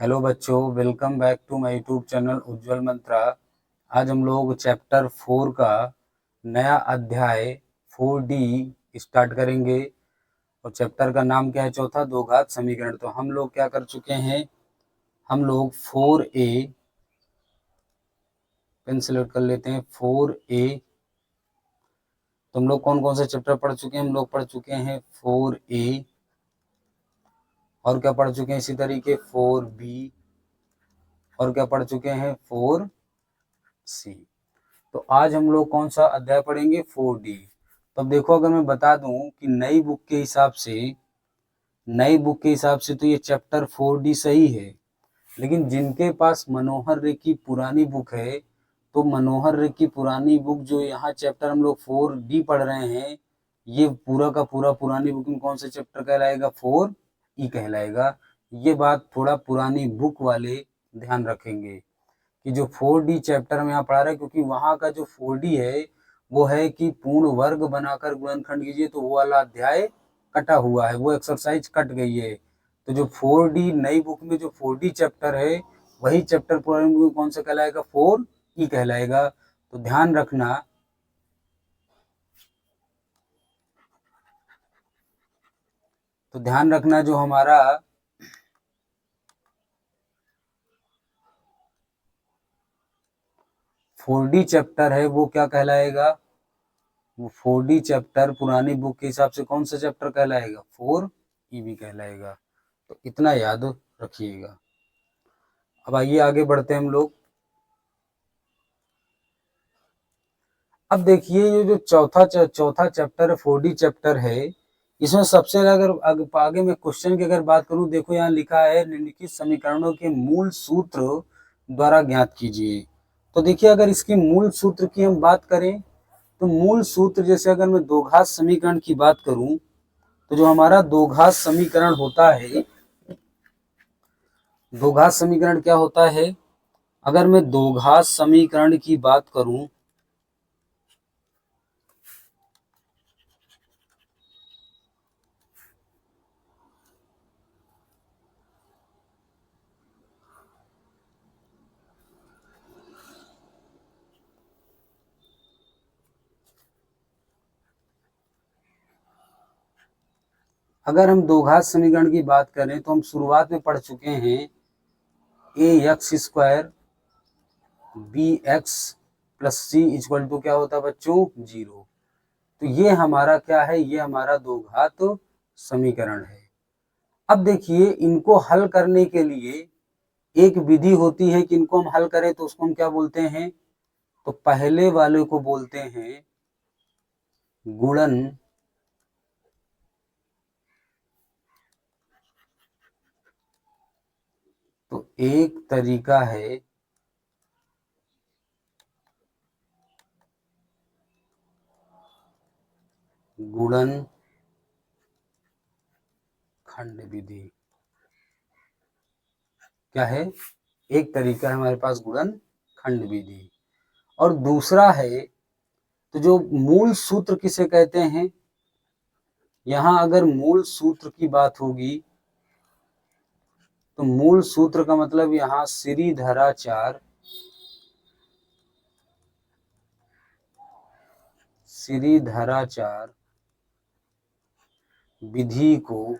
Hello बच्चों, welcome back to my YouTube channel Ujjwal Mantra. आज हम लोग चैप्टर 4 का नया अध्याय 4D स्टार्ट करेंगे। और चैप्टर का नाम क्या है? चौथा द्विघात समीकरण। तो हम लोग क्या कर चुके हैं, हम लोग 4A पेन सेलेक्ट कर लेते हैं। 4A तो हम लोग कौन कौन से चैप्टर पढ़ चुके हैं? हम लोग पढ़ चुके हैं 4A, और क्या पढ़ चुके हैं इसी तरीके 4B, और क्या पढ़ चुके हैं 4C। तो आज हम लोग कौन सा अध्याय पढ़ेंगे? 4D। तो अब देखो, अगर मैं बता दूं कि नई बुक के हिसाब से तो ये चैप्टर 4D सही है, लेकिन जिनके पास मनोहर रे की पुरानी बुक है, तो मनोहर रे की पुरानी बुक जो यहाँ चैप्टर हम लोग 4D पढ़ रहे हैं, ये पूरा का पूरा पुरानी बुक में कौन सा चैप्टर कहलाएगा? 4E कहलाएगा। ये बात थोड़ा पुरानी बुक वाले ध्यान रखेंगे कि जो 4D चैप्टर हम यहाँ पढ़ा रहे हैं, क्योंकि वहाँ का जो 4D है वो है कि पूर्ण वर्ग बनाकर गुणनखंड कीजिए, तो वो वाला अध्याय कटा हुआ है, वो एक्सरसाइज कट गई है। तो जो 4D नई बुक में जो 4D चैप्टर है, वही चैप्टर पुरानी बुक में कौन सा कहलाएगा? 4E कहलाएगा। तो ध्यान रखना जो हमारा 4D चैप्टर है वो क्या कहलाएगा? वो 4D चैप्टर पुरानी बुक के हिसाब से कौन सा चैप्टर कहलाएगा? 4E भी कहलाएगा। तो इतना याद रखिएगा। अब आइए आगे बढ़ते हैं हम लोग। अब देखिए, ये जो चौथा चैप्टर है, 4D चैप्टर है, इसमें सबसे अगर आगे मैं क्वेश्चन की अगर बात करूं, देखो यहाँ लिखा है निम्नलिखित समीकरणों के मूल सूत्र द्वारा ज्ञात कीजिए। तो देखिए, अगर इसकी मूल सूत्र की हम बात करें, तो मूल सूत्र जैसे अगर मैं द्विघात समीकरण की बात करूं, तो जो हमारा द्विघात समीकरण होता है, द्विघात समीकरण क्या होता है? अगर मैं द्विघात समीकरण की बात करूं, अगर हम द्विघात समीकरण की बात करें, तो हम शुरुआत में पढ़ चुके हैं ax² bx plus C equal to क्या होता है बच्चों? 0। तो ये हमारा क्या है? ये हमारा द्विघात समीकरण है। अब देखिए, इनको हल करने के लिए एक विधि होती है कि इनको हम हल करें, तो उसको हम क्या बोलते हैं? तो पहले वाले को बोलते हैं गुणन तो एक तरीका है गुणन खंड विधि। क्या है? एक तरीका है हमारे पास गुणन खंड विधि। और दूसरा है, तो जो मूल सूत्र किसे कहते हैं? यहां अगर मूल सूत्र की बात होगी, तो मूल सूत्र का मतलब यहां श्रीधराचार्य विधि को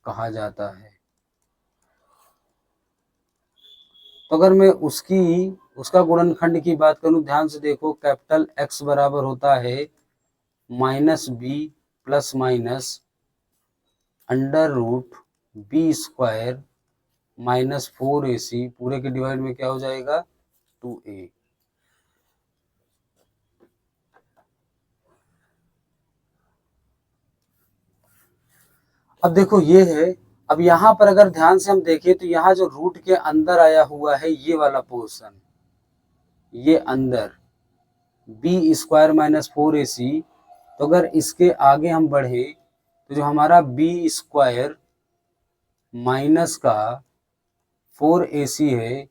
कहा जाता है। तो अगर मैं उसका गुणनखंड की बात करूं, ध्यान से देखो, कैपिटल X बराबर होता है -b plus minus √b² -4ac पूरे के डिवाइड में क्या हो जाएगा? 2a। अब देखो ये है। अब यहाँ पर अगर ध्यान से हम देखें, तो यहाँ जो रूट के अंदर आया हुआ है ये वाला पोर्शन, ये अंदर b² -4ac। तो अगर इसके आगे हम बढ़े, तो जो हमारा b² माइनस का 4ac है,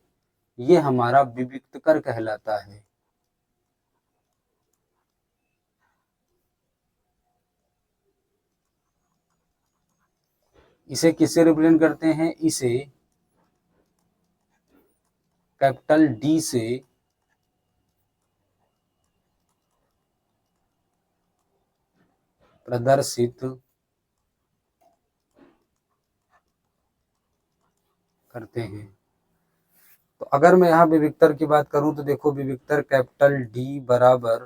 ये हमारा विविक्तकर कहलाता है। इसे किससे रिप्रेजेंट करते हैं? इसे कैपिटल डी से प्रदर्शित करते हैं। तो अगर मैं यहाँ विविक्तर की बात करूं तो देखो विविक्तर कैपिटल डी बराबर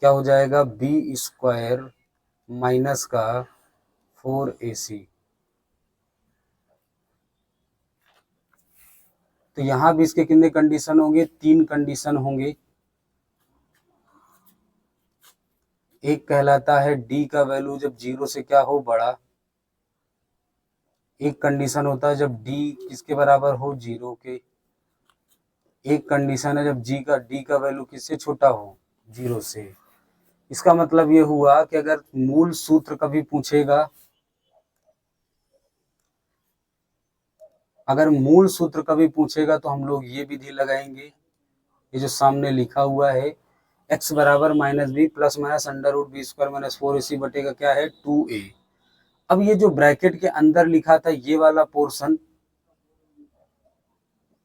क्या हो जाएगा? बी स्क्वायर माइनस का 4ac। तो यहाँ भी इसके कितने कंडीशन होंगे? 3 कंडीशन होंगे। एक कहलाता है डी का वैल्यू जब 0 से क्या हो? बड़ा। एक कंडीशन होता है जब डी किसके बराबर हो? 0 के। एक कंडीशन है जब डी का वैल्यू किससे छोटा हो? 0 से। इसका मतलब ये हुआ कि अगर मूल सूत्र कभी पूछेगा, तो हम लोग ये विधि लगाएंगे, ये जो सामने लिखा हुआ है x बराबर minus b plus minus under root b square minus 4ac बटेगा क्या है? 2a। अब ये जो ब्रैकेट के अंदर लिखा था ये वाला पोर्शन,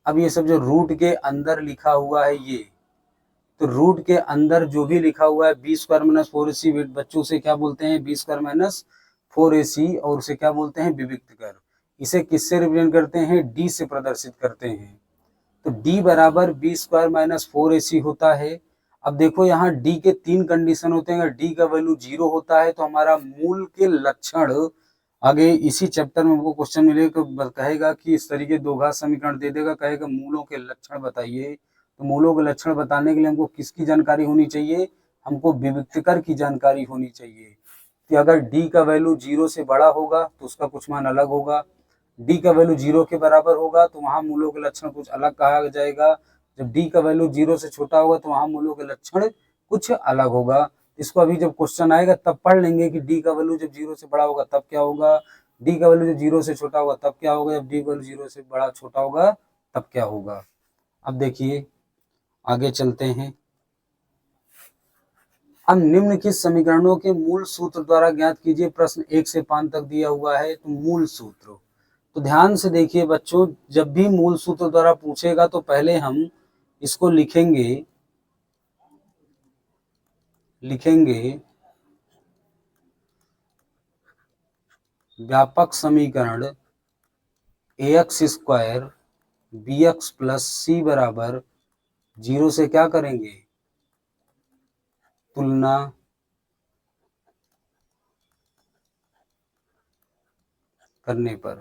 अब ये सब जो रूट के अंदर लिखा हुआ है ये, तो रूट के अंदर जो भी लिखा हुआ है बी स्क्वायर माइनस 4ac, बच्चों से क्या बोलते हैं? बी स्क्वायर माइनस 4ac, और उसे क्या बोलते हैं? विविक्त कर। इसे किससे रिप्रेजेंट करते हैं? डी से प्रदर्शित करते हैं। तो d बराबर बी स्क्वायर माइनस 4ac होता है। अब देखो यहाँ d के 3 कंडीशन होते हैं। अगर d का वैल्यू 0 होता है तो हमारा मूल के लक्षण, आगे इसी चैप्टर में हमको क्वेश्चन मिलेगा तो कहेगा कि इस तरीके दो घात समीकरण दे देगा, कहेगा मूलों के लक्षण बताइए। तो मूलों के लक्षण बताने के लिए हमको किसकी जानकारी होनी चाहिए? हमको विविक्तकर की जानकारी होनी चाहिए कि अगर d का वैल्यू 0 से बड़ा होगा तो उसका कुछ मान अलग होगा, डी का वैल्यू 0 के बराबर होगा तो वहां मूलों के लक्षण कुछ अलग कहा जाएगा, जब डी का वैल्यू 0 से छोटा होगा तो वहां मूलों के लक्षण कुछ अलग होगा। इसको अभी जब क्वेश्चन आएगा तब पढ़ लेंगे कि डी का वैल्यू जब 0 से बड़ा होगा तब क्या होगा, डी का वैल्यू जब 0 से छोटा होगा तब क्या होगा, जब डी का वैल्यू 0 से बड़ा छोटा होगा तब क्या होगा। अब देखिए आगे चलते हैं। अब निम्नलिखित समीकरणों के मूल सूत्र द्वारा ज्ञात कीजिए। प्रश्न 1 से 5 तक दिया हुआ है। तो मूल सूत्र, तो ध्यान से देखिए बच्चों, जब भी मूल सूत्र द्वारा पूछेगा तो पहले हम इसको लिखेंगे व्यापक समीकरण ax square bx plus c बराबर 0 से क्या करेंगे? तुलना करने पर।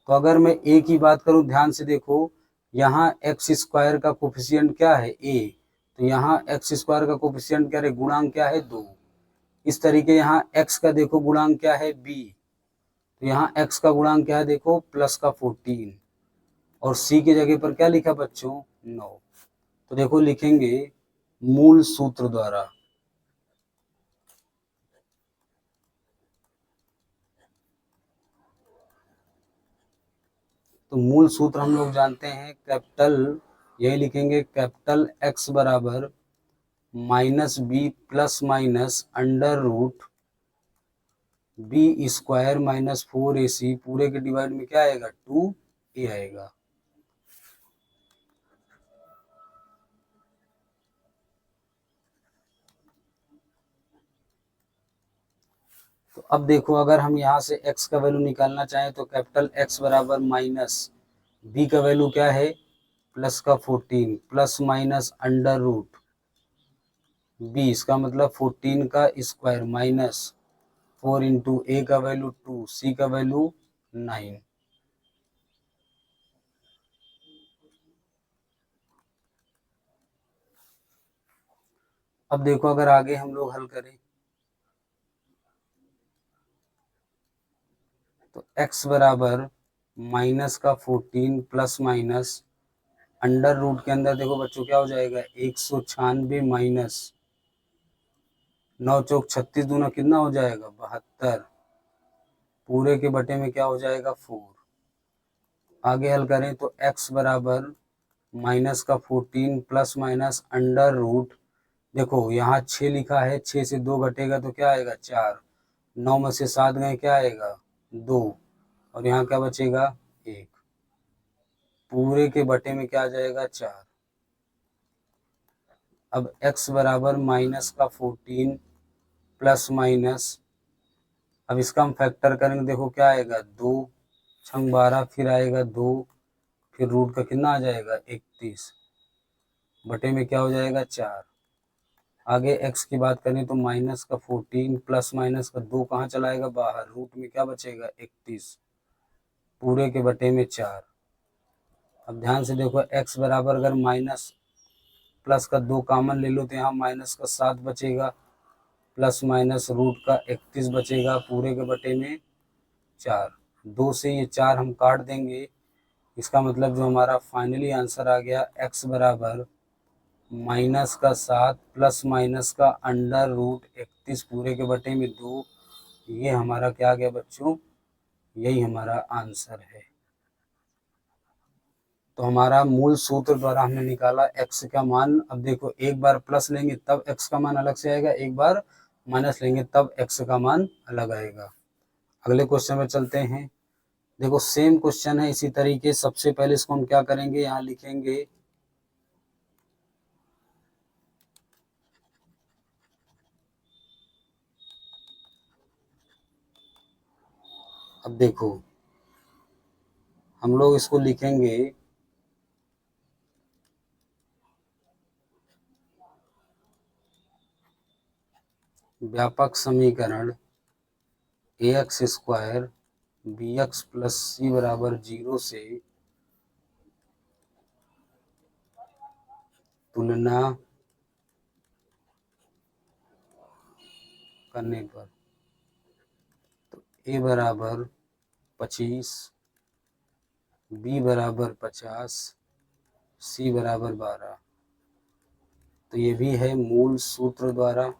तो अगर मैं a की बात करूं, ध्यान से देखो, यहाँ एक्स स्क्वायर का कोफिशिएंट क्या है? a। तो यहाँ एक्स स्क्वायर का कोफिशिएंट क्या है? गुणांक क्या है? 2। इस तरीके यहाँ x का देखो गुणांक क्या है? b। तो यहाँ x का गुणांक क्या है? देखो प्लस का 14, और c की जगह पर क्या लिखा बच्चों? 9। तो देखो लिखेंगे मूल सूत्र द्वारा। तो मूल सूत्र हम लोग जानते हैं, कैपिटल यही लिखेंगे, कैपिटल x बराबर minus b plus minus under root b square minus 4ac, पूरे के डिवाइड में क्या आएगा? 2a आएगा। तो अब देखो अगर हम यहाँ से x का वैल्यू निकालना चाहें तो कैपिटल x बराबर माइनस b का वैल्यू क्या है? प्लस का 14 plus minus under root b, इसका मतलब 14 का स्क्वायर माइनस 4 इंटू a का वैल्यू 2, c का वैल्यू 9। अब देखो अगर आगे हम लोग हल करें तो x बराबर माइनस का 14 प्लस माइनस अंडर रूट के अंदर देखो बच्चों क्या हो जाएगा? 196 माइनस 9 चौक 36, दूना कितना हो जाएगा? 72, पूरे के बटे में क्या हो जाएगा? 4। आगे हल करें तो x बराबर माइनस का 14 प्लस माइनस अंडर रूट, देखो यहाँ 6 लिखा है, 6 से 2 घटेगा तो क्या आएगा? 4, 9 में से 7 गए क्या आएगा? 2 और यहाँ क्या बचेगा 1, पूरे के बटे में क्या आ जाएगा 4। अब x बराबर माइनस का 14 प्लस माइनस, अब इसका हम फैक्टर करेंगे, देखो क्या आएगा 2 छंग 12, फिर आएगा 2, फिर रूट का कितना आ जाएगा 31, बटे में क्या हो जाएगा 4। आगे x की बात करें तो माइनस का 14 प्लस माइनस का 2 कहाँ चलाएगा बाहर, रूट में क्या बचेगा 31, पूरे के बटे में 4। अब ध्यान से देखो x बराबर अगर माइनस प्लस का 2 कॉमन ले लो तो यहाँ माइनस का 7 बचेगा, प्लस माइनस रूट का 31 बचेगा, पूरे के बटे में 4। 2 से ये 4 हम काट देंगे, इसका मतलब जो हमारा फाइनली आंसर आ गया x बराबर माइनस का 7 प्लस माइनस का अंडर रूट 31 पूरे के बटे में 2, ये हमारा क्या आ गया बच्चों, यही हमारा आंसर है। तो हमारा मूल सूत्र द्वारा हमने निकाला x का मान। अब देखो एक बार प्लस लेंगे तब x का मान अलग से आएगा, एक बार माइनस लेंगे तब x का मान अलग आएगा। अगले क्वेश्चन में चलते हैं। देखो सेम क्वेश्चन है इसी तरीके। सबसे पहले इसको हम क्या करेंगे, यहाँ लिखेंगे अब देखो हम लोग इसको लिखेंगे व्यापक समीकरण ax square bx plus c बराबर 0 से तुलना करने पर, तो a बराबर 25, b बराबर 50, c बराबर 12। तो ये भी है मूल सूत्र द्वारा।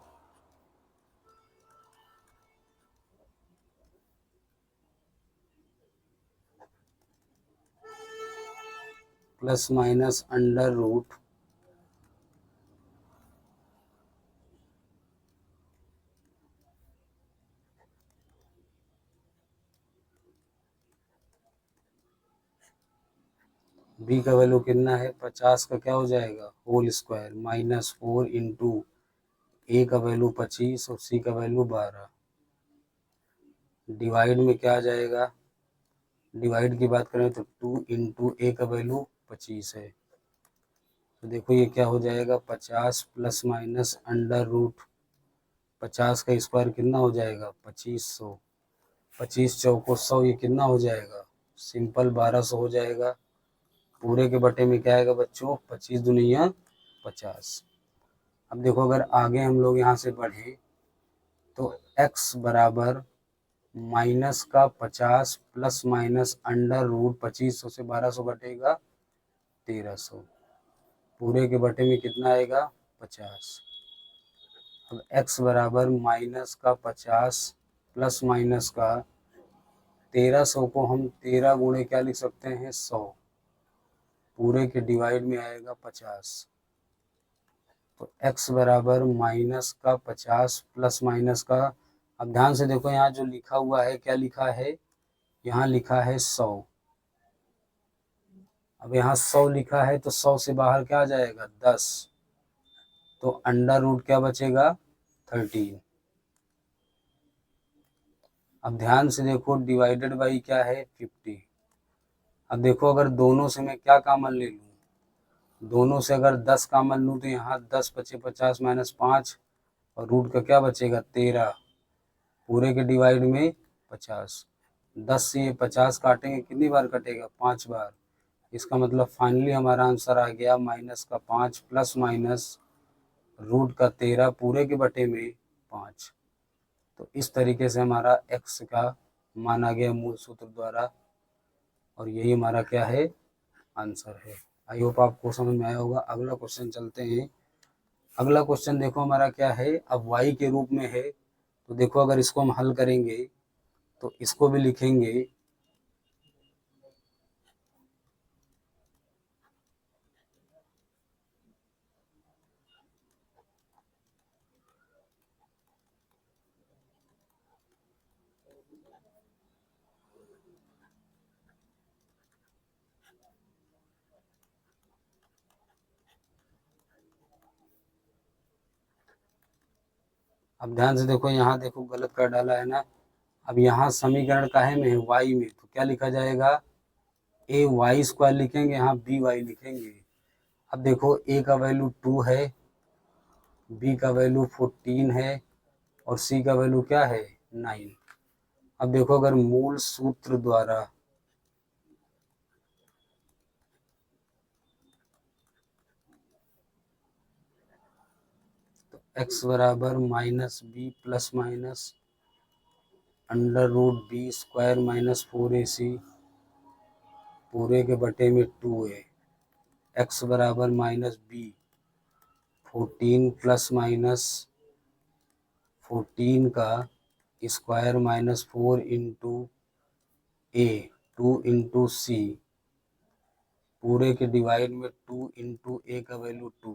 Plus minus under root b का वैल्यू कितना है 50 का क्या हो जाएगा whole square minus 4 into a का वैल्यू 25 और सी का वैल्यू 12, डिवाइड में क्या आ जाएगा, डिवाइड की बात करें तो 2 इंटू ए का वैल्यू 25 है। तो देखो ये क्या हो जाएगा 50 प्लस माइनस अंडर रूट 50 का स्क्वायर कितना हो जाएगा 2500, 25 चौको 100, ये कितना हो जाएगा सिंपल 1200 हो जाएगा। पूरे के बटे में क्या आएगा बच्चों 25 दुनिया 50। अब देखो अगर आगे हम लोग यहाँ से बढ़े तो x बराबर माइनस का 50 प्लस माइनस अंडर रूट 2500 से 1200 घटेगा 1300, पूरे के बटे में कितना आएगा 50। अब x बराबर माइनस का 50 प्लस माइनस का 1300 को हम 13 गुणे क्या लिख सकते हैं 100, पूरे के डिवाइड में आएगा 50। तो x बराबर माइनस का 50 प्लस माइनस का, अब ध्यान से देखो यहाँ जो लिखा हुआ है क्या लिखा है, यहाँ लिखा है 100। अब यहाँ 100 लिखा है तो 100 से बाहर क्या आ जाएगा 10, तो अंडर रूट क्या बचेगा 13। अब ध्यान से देखो डिवाइडेड बाई क्या है 50। अब देखो अगर दोनों से मैं क्या कॉमन ले लूँ, दोनों से अगर 10 कॉमन लूँ तो यहाँ 10 बचे 50 माइनस 5 और रूट का क्या बचेगा 13, पूरे के डिवाइड में 50। 10 से ये 50 काटेंगे कितनी बार कटेगा 5 बार, इसका मतलब फाइनली हमारा आंसर आ गया माइनस का 5 प्लस माइनस रूट का 13 पूरे के बटे में 5। तो इस तरीके से हमारा x का माना गया मूल सूत्र द्वारा, और यही हमारा क्या है आंसर है। आई होप आपको समझ में आया होगा। अगला क्वेश्चन चलते हैं। अगला क्वेश्चन देखो हमारा क्या है, अब y के रूप में है, तो देखो अगर इसको हम हल करेंगे तो इसको भी लिखेंगे अब ध्यान से देखो, यहाँ देखो गलत कर डाला है ना। अब यहाँ समीकरण काहे में है, y में, तो क्या लिखा जाएगा, ए वाई स्क्वायर लिखेंगे, यहाँ बी वाई लिखेंगे। अब देखो ए का वैल्यू 2 है, बी का वैल्यू 14 है, और सी का वैल्यू क्या है, 9। अब देखो अगर मूल सूत्र द्वारा तो x बराबर minus b plus minus under root b square minus 4ac पूरे के बटे में 2a, x बराबर माइनस बी 14 प्लस माइनस 14 का स्क्वायर माइनस 4 इंटू ए 2 इंटू सी पूरे के डिवाइड में 2 इंटू ए का वैल्यू 2,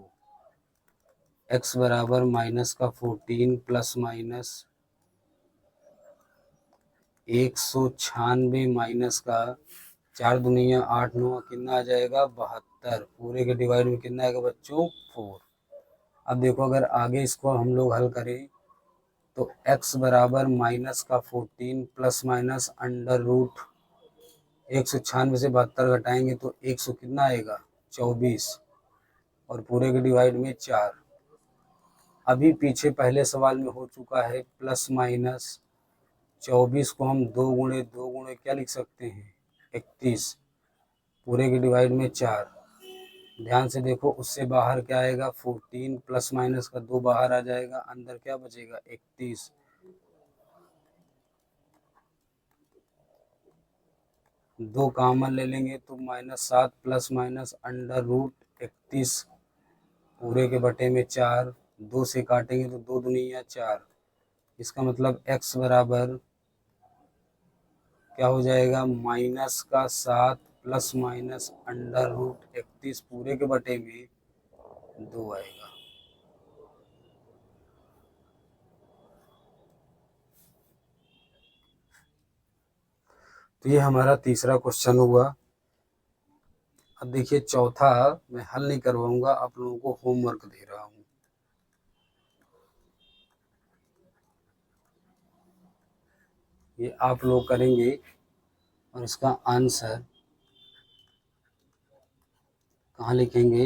x बराबर माइनस का 14 प्लस माइनस 196 माइनस का 4 दुनिया 8 9 कितना आ जाएगा 72, पूरे के डिवाइड में कितना आएगा बच्चों 4। अब देखो अगर आगे इसको हम लोग हल करें तो x बराबर माइनस का 14 प्लस माइनस अंडर रूट 196 से 72 घटाएंगे तो 100 कितना आएगा 24, और पूरे के डिवाइड में 4। अभी पीछे पहले सवाल में हो चुका है प्लस माइनस 24 को हम 2 गुणे क्या लिख सकते हैं 31, पूरे के डिवाइड में 4। ध्यान से देखो उससे बाहर क्या आएगा 14 प्लस माइनस का 2 बाहर आ जाएगा, अंदर क्या बचेगा 31। दो कॉमन ले लेंगे तो -7 प्लस माइनस अंडर रूट 31 पूरे के बटे में 4, 2 से काटेंगे तो 2 दूनी 4। इसका मतलब x बराबर क्या हो जाएगा माइनस का 7 प्लस माइनस अंडर रूट 31 पूरे के बटे में 2 आएगा। तो ये हमारा तीसरा क्वेश्चन हुआ। अब देखिए चौथा मैं हल नहीं करवाऊंगा, आप लोगों को होमवर्क दे रहा हूँ। ये आप लोग करेंगे और इसका आंसर कहाँ लिखेंगे,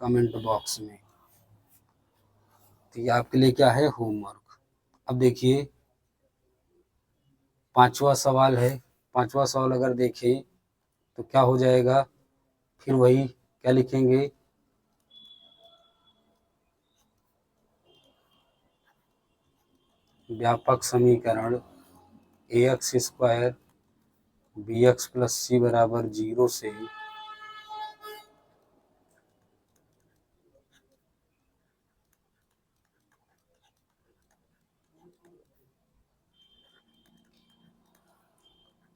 कमेंट बॉक्स में। तो ये आपके लिए क्या है होमवर्क। अब देखिए पांचवा सवाल है। पांचवा सवाल अगर देखें तो क्या हो जाएगा, फिर वही क्या लिखेंगे, व्यापक समीकरण ax square bx plus c बराबर 0 से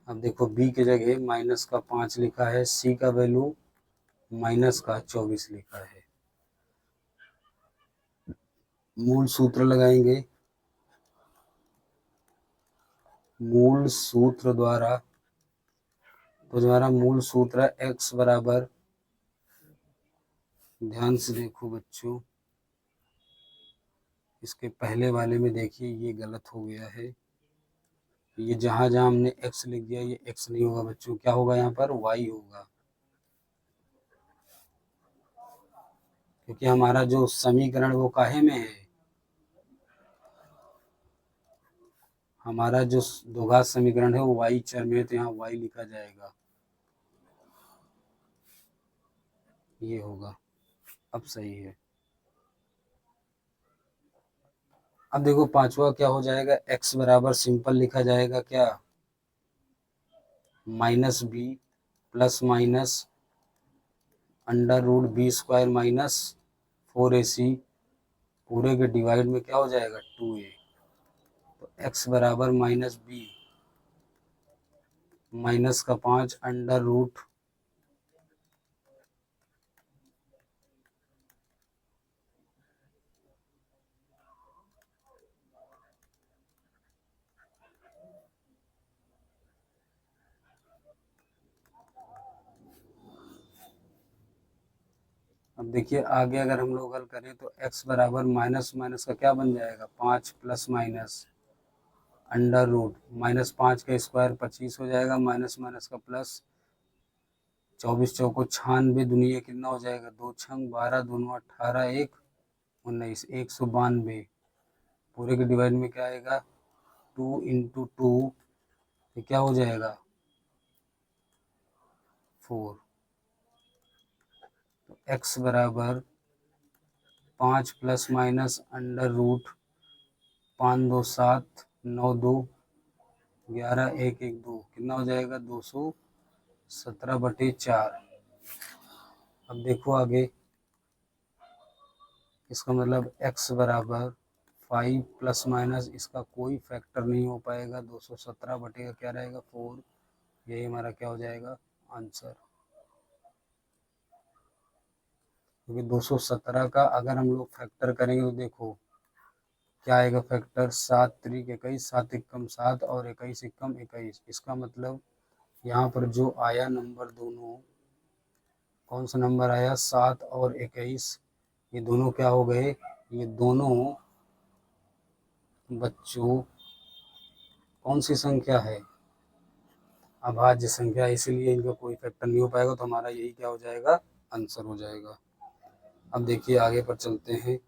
अब देखो b की जगह माइनस का 5 लिखा है, c का वैल्यू माइनस का 24 लिखा है। मूल सूत्र लगाएंगे, मूल सूत्र द्वारा, तो हमारा मूल सूत्र है x बराबर, ध्यान से देखो बच्चों, इसके पहले वाले में देखिए ये गलत हो गया है, ये जहां जहां हमने x लिख दिया ये x नहीं होगा बच्चों, क्या होगा यहाँ पर y होगा, क्योंकि हमारा जो समीकरण वो काहे में है, हमारा जो द्विघात समीकरण है वो y चर में है, तो यहाँ y लिखा जाएगा, ये होगा। अब सही है। अब देखो पांचवा क्या हो जाएगा, x बराबर सिंपल लिखा जाएगा क्या, minus b plus minus under root b square minus 4ac पूरे के डिवाइड में क्या हो जाएगा 2a, तो x बराबर माइनस बी माइनस का 5 अंडर रूट अब देखिए आगे अगर हम लोग हल करें तो x बराबर माइनस माइनस का क्या बन जाएगा, 5 प्लस माइनस अंडर रूट -5 का स्क्वायर 25 हो जाएगा, माइनस माइनस का प्लस, 24 चौको 96 दुनिया कितना हो जाएगा, 2 छंग 12 दूनो 18 1 19 192। पूरे के डिवाइड में क्या आएगा, 2 इंटू 2 ये क्या हो जाएगा 4। तो x बराबर 5 प्लस माइनस अंडर रूट 5 2 7 9 2 11 1 1 2 कितना हो जाएगा 217/4। अब देखो आगे, इसका मतलब x बराबर 5 प्लस माइनस इसका कोई फैक्टर नहीं हो पाएगा, 217 का क्या रहेगा 4। यही हमारा क्या हो जाएगा आंसर, क्योंकि 217 का अगर हम लोग फैक्टर करेंगे तो देखो क्या आएगा फैक्टर, 7 3 21 7 एकम 7 और 21 एकम 21। इसका मतलब यहाँ पर जो आया नंबर दोनों, कौन सा नंबर आया 7 और 21, ये दोनों क्या हो गए, ये दोनों बच्चों कौन सी संख्या है, अभाज्य संख्या, इसीलिए इनका कोई फैक्टर नहीं हो पाएगा। तो हमारा यही क्या हो जाएगा आंसर हो जाएगा। अब देखिए आगे पर चलते हैं।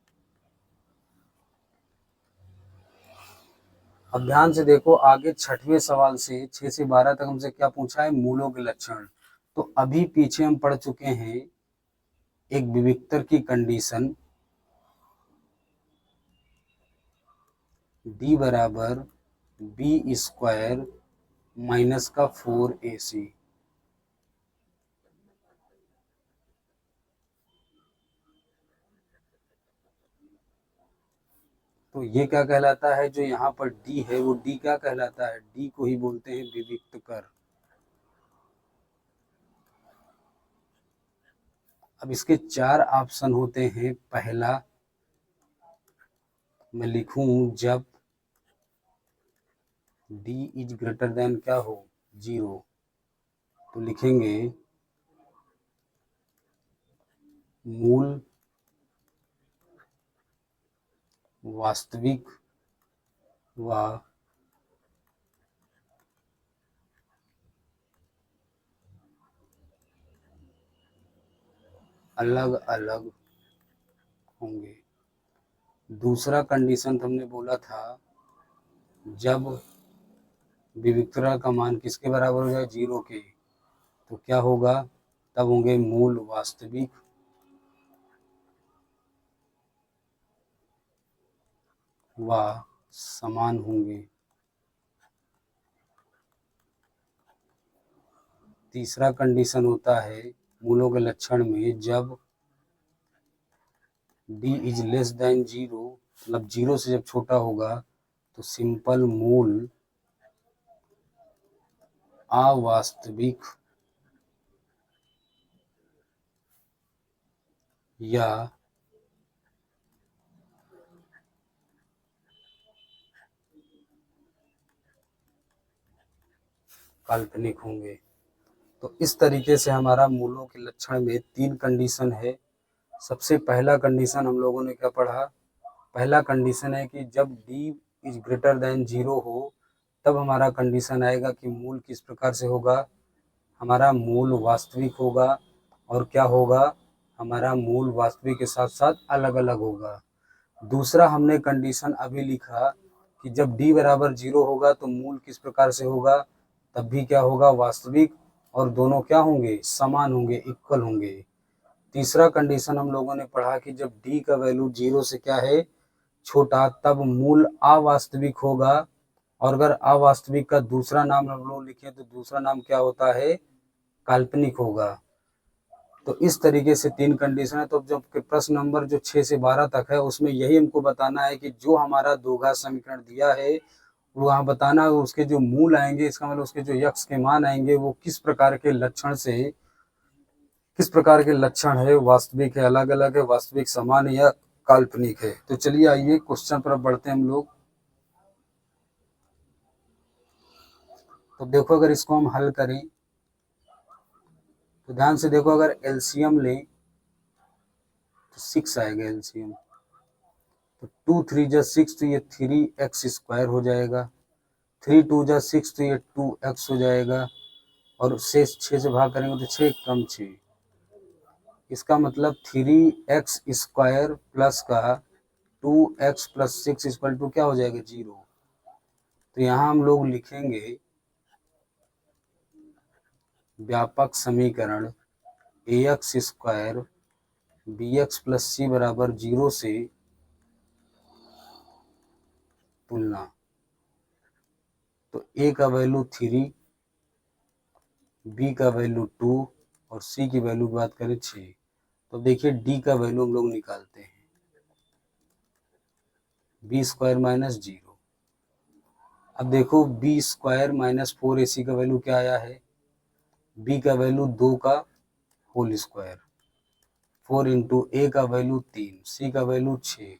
अब ध्यान से देखो आगे 6वें सवाल से 6 से 12 तक हमसे क्या पूछा है, मूलों के लक्षण। तो अभी पीछे हम पढ़ चुके हैं एक विविक्तर की कंडीशन, d बराबर बी स्क्वायर माइनस का 4ac। तो ये क्या कहलाता है, जो यहाँ पर d है वो d क्या कहलाता है, d को ही बोलते हैं विविक्त कर। अब इसके 4 ऑप्शन होते हैं। पहला मैं लिखूं जब d इज ग्रेटर देन क्या हो 0, तो लिखेंगे मूल वास्तविक व अलग अलग होंगे। दूसरा कंडीशन तो हमने बोला था जब विविक्तता का मान किसके बराबर हो जाए 0 के, तो क्या होगा, तब होंगे मूल वास्तविक व समान होंगे। तीसरा कंडीशन होता है मूलों के लक्षण में जब d इज लेस देन 0, मतलब 0 से जब छोटा होगा तो सिंपल मूल अवास्तविक या काल्पनिक होंगे। तो इस तरीके से हमारा मूलों के लक्षण में 3 कंडीशन है। सबसे पहला कंडीशन हम लोगों ने क्या पढ़ा, पहला कंडीशन है कि जब d इज ग्रेटर देन 0 हो तब हमारा कंडीशन आएगा कि मूल किस प्रकार से होगा, हमारा मूल वास्तविक होगा। और क्या होगा, हमारा मूल वास्तविक के साथ साथ अलग अलग होगा। दूसरा हमने कंडीशन अभी लिखा कि जब d बराबर 0 होगा तो मूल किस प्रकार से होगा, तब भी क्या होगा वास्तविक, और दोनों क्या होंगे समान होंगे, इक्वल होंगे। तीसरा कंडीशन हम लोगों ने पढ़ा कि जब d का वैल्यू 0 से क्या है छोटा, तब मूल अवास्तविक होगा। और अगर अवास्तविक का दूसरा नाम हम लोग लिखें तो दूसरा नाम क्या होता है, काल्पनिक होगा। तो इस तरीके से 3 कंडीशन है। तो जब प्रश्न नंबर जो 6 से 12 तक है उसमें यही हमको बताना है कि जो हमारा द्विघात समीकरण दिया है वो वहाँ बताना है, उसके जो मूल आएंगे, इसका मतलब उसके जो यक्ष के मान आएंगे वो किस प्रकार के लक्षण से, किस प्रकार के लक्षण है, वास्तविक है, अलग अलग है, वास्तविक समान है या काल्पनिक है। तो चलिए आइए क्वेश्चन पर बढ़ते हैं हम लोग। तो देखो अगर इसको हम हल करें तो ध्यान से देखो, अगर एलसीएम लें तो 6 आएगा एलसीएम। तो 2 3 जा 6, तो ये 3x² हो जाएगा। 3 2 जा 6, तो ये 2x हो जाएगा। और शेष 6 से भाग करेंगे तो 6 कम 6। इसका मतलब 3x² प्लस का 2x प्लस 6 इक्वल टू क्या हो जाएगा, 0। तो यहाँ हम लोग लिखेंगे व्यापक समीकरण ax² bx प्लस c बराबर 0 से तुलना। तो a का वैल्यू 3, b का वैल्यू 2 और c की वैल्यू की बात करें 6। तो देखिए d का वैल्यू हम लोग निकालते हैं, b² माइनस 0। अब देखो b² माइनस 4ac का वैल्यू क्या आया है, b का वैल्यू 2 का होल स्क्वायर, 4 इंटू a का वैल्यू 3, c का वैल्यू 6।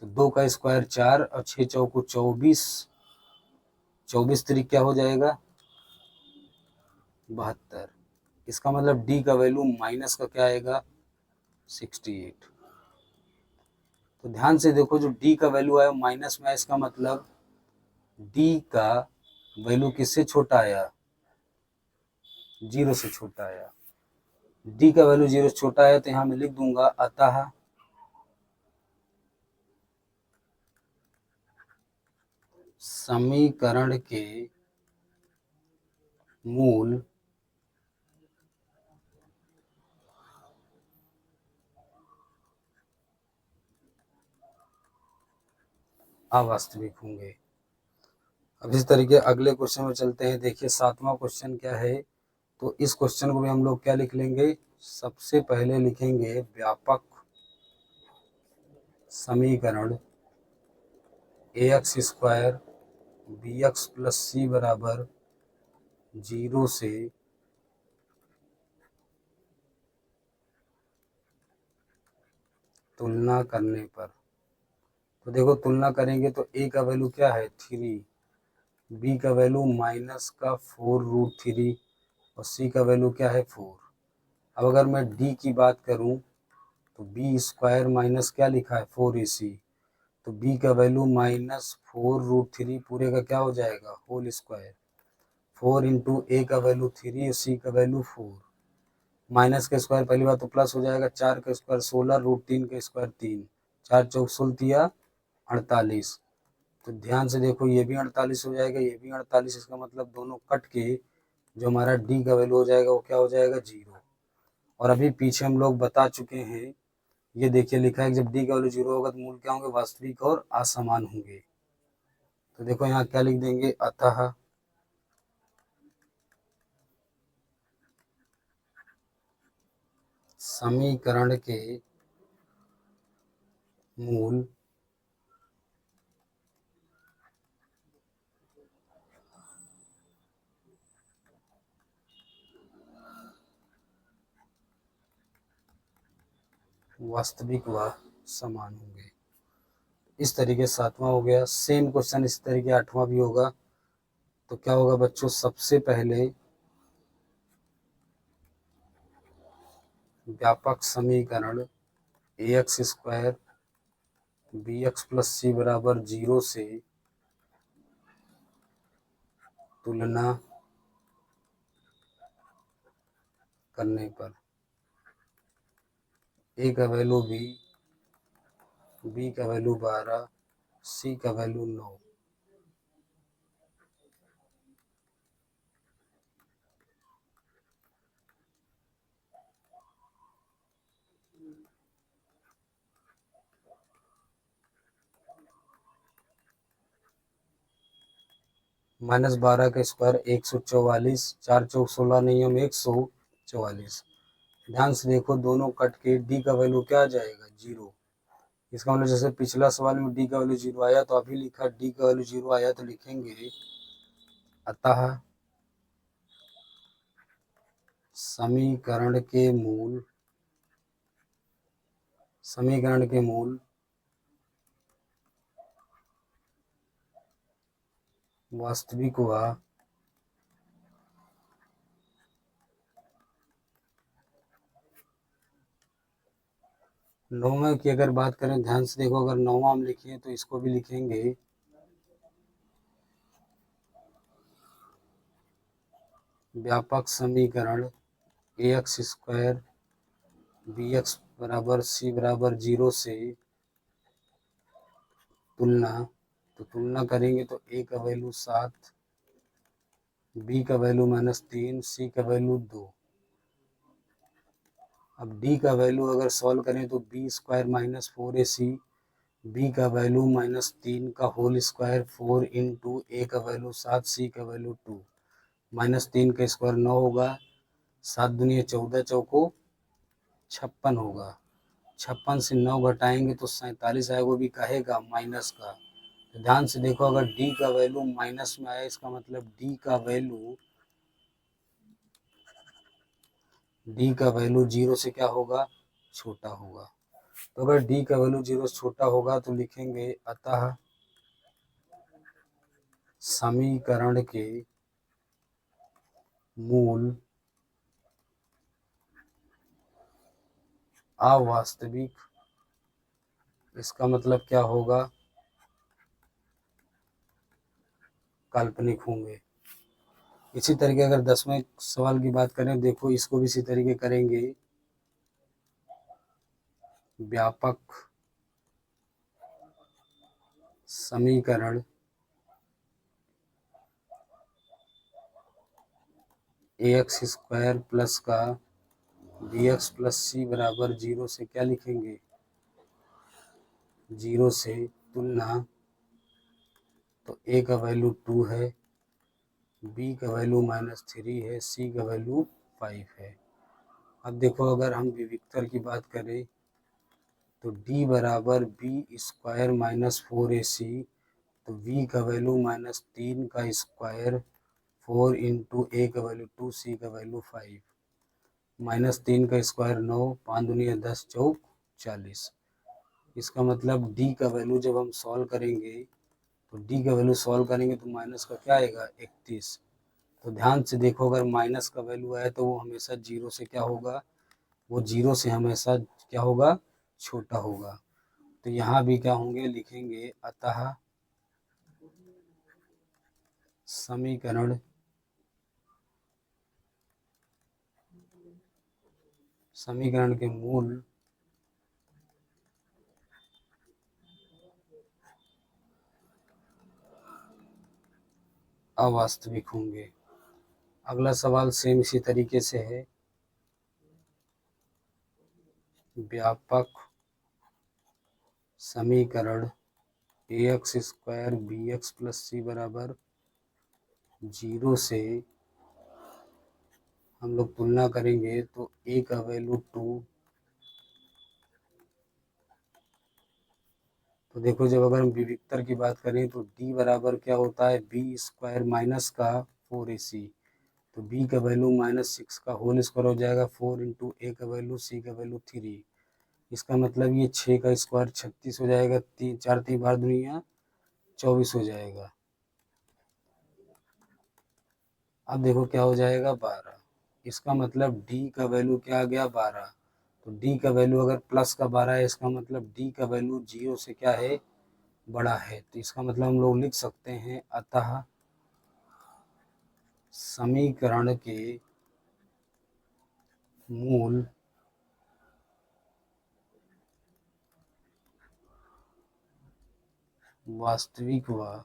तो 2 का स्क्वायर 4 और 6 चौको 24, 24 3 क्या हो जाएगा, 72। इसका मतलब d का वैल्यू माइनस का क्या आएगा, 68। तो ध्यान से देखो जो d का वैल्यू आया माइनस में, इसका मतलब d का वैल्यू किससे छोटा आया, 0 से छोटा आया। d का वैल्यू 0 से छोटा है तो यहाँ मैं लिख दूंगा अतः समीकरण के मूल अवास्तविक होंगे। अब इस तरीके अगले क्वेश्चन में चलते हैं। देखिए 7वां क्वेश्चन क्या है। तो इस क्वेश्चन को भी हम लोग क्या लिख लेंगे, सबसे पहले लिखेंगे व्यापक समीकरण ax² bx प्लस c बराबर 0 से तुलना करने पर। तो देखो तुलना करेंगे तो a का वैल्यू क्या है 3, b का वैल्यू माइनस का 4√3 और c का वैल्यू क्या है 4। अब अगर मैं d की बात करूं तो b² माइनस क्या लिखा है 4ac, तो b का वैल्यू माइनस 4√3 पूरे का क्या हो जाएगा होल स्क्वायर, 4 इंटू ए का वैल्यू 3 और सी का वैल्यू 4। माइनस का स्क्वायर पहली बार तो प्लस हो जाएगा, 4 का स्क्वायर 16, √3 का स्क्वायर 3, 4 चौक 16 48। तो ध्यान से देखो ये भी 48 हो जाएगा, ये भी 48। इसका मतलब दोनों कट के जो हमारा डी का वैल्यू हो जाएगा वो क्या हो जाएगा 0। और अभी पीछे हम लोग बता चुके हैं, ये देखिए लिखा है कि जब डी का वैल्यू 0 होगा तो मूल क्या होंगे, वास्तविक और असमान होंगे। तो देखो यहाँ क्या लिख देंगे, अतः समीकरण के मूल वास्तविक व समान होंगे। इस तरीके 7वां हो गया। सेम क्वेश्चन इस तरीके 8वां भी होगा। तो क्या होगा बच्चों, सबसे पहले व्यापक समीकरण ax² bx प्लस c बराबर 0 से तुलना करने पर a का वैल्यू b का वैल्यू 12, c का वैल्यू 9। -12 का स्क्वायर 144, 4 चौक 16 नियम 144। ध्यान से देखो दोनों कट के डी का वैल्यू क्या आ जाएगा 0। इसका मतलब जैसे पिछला सवाल में डी का वैल्यू 0 आया तो अभी लिखा डी का वैल्यू 0 आया तो लिखेंगे अतः समीकरण के मूल वास्तविक व 9वें की अगर बात करें, ध्यान से देखो, अगर 9वां हम लिखें तो इसको भी लिखेंगे व्यापक समीकरण ax स्क्वायर bx बराबर c बराबर 0 से तुलना। तो तुलना करेंगे तो a का वैल्यू 7, b का वैल्यू -3, c का वैल्यू 2। अब d का वैल्यू अगर सॉल्व करें तो b स्क्वायर -4ac, b का वैल्यू -3 का होल स्क्वायर 4 इंटू a का वैल्यू 7, c का वैल्यू 2। -3 का स्क्वायर 9 होगा, 7 दूनी 14, चौको 56 होगा। 56 से 9 घटाएंगे तो 47 आएगा, वो भी कहेगा माइनस का। तो ध्यान से देखो, अगर d का वैल्यू माइनस में आया, इसका मतलब d का वैल्यू 0 से क्या होगा, छोटा होगा। तो अगर d का वैल्यू 0 से छोटा होगा तो लिखेंगे अतः समीकरण के मूल अवास्तविक। इसका मतलब क्या होगा, काल्पनिक होंगे। इसी तरीके अगर 10वें सवाल की बात करें, देखो इसको भी इसी तरीके करेंगे। व्यापक समीकरण ax स्क्वायर प्लस का bx प्लस c बराबर 0 से क्या लिखेंगे, 0 से तुलना। तो a का वैल्यू 2 है, b का वैल्यू -3 है, c का वैल्यू 5 है। अब देखो अगर हम विविक्तर की बात करें तो d बराबर b स्क्वायर -4ac, तो v का वैल्यू -3 का स्क्वायर 4 इंटू a का वैल्यू 2, c का वैल्यू 5। -3 का स्क्वायर 9, 5 दूनी 10, चौक 40। इसका मतलब d का वैल्यू जब हम सॉल्व करेंगे तो d का वैल्यू सॉल्व करेंगे तो माइनस का क्या आएगा, 31। तो ध्यान से देखो, अगर माइनस का वैल्यू आए तो वो हमेशा 0 से क्या होगा, वो 0 से हमेशा क्या होगा, छोटा होगा। तो यहाँ भी क्या होंगे, लिखेंगे अतः समीकरण के मूल अवास्तविक होंगे। अगला सवाल सेम इसी तरीके से है। व्यापक समीकरण ax square bx plus c बराबर 0 से हम लोग तुलना करेंगे तो a का वैल्यू 2। तो देखो, जब अगर हम विविक्तर की बात करें तो d बराबर क्या होता है, b स्क्वायर माइनस का 4ac। तो b का वैल्यू -6 का होल स्क्वायर हो जाएगा, 4 इंटू a का वैल्यू, c का वैल्यू 3। इसका मतलब ये 6 का स्क्वायर 36 हो जाएगा, 3 4 3 बार दुनिया 24 हो जाएगा। अब देखो क्या हो जाएगा, 12। इसका मतलब d का वैल्यू क्या आ गया, 12। तो d का वैल्यू अगर प्लस का 12 है, इसका मतलब d का वैल्यू 0 से क्या है, बड़ा है। तो इसका मतलब हम लोग लिख सकते हैं अतः समीकरण के मूल वास्तविक व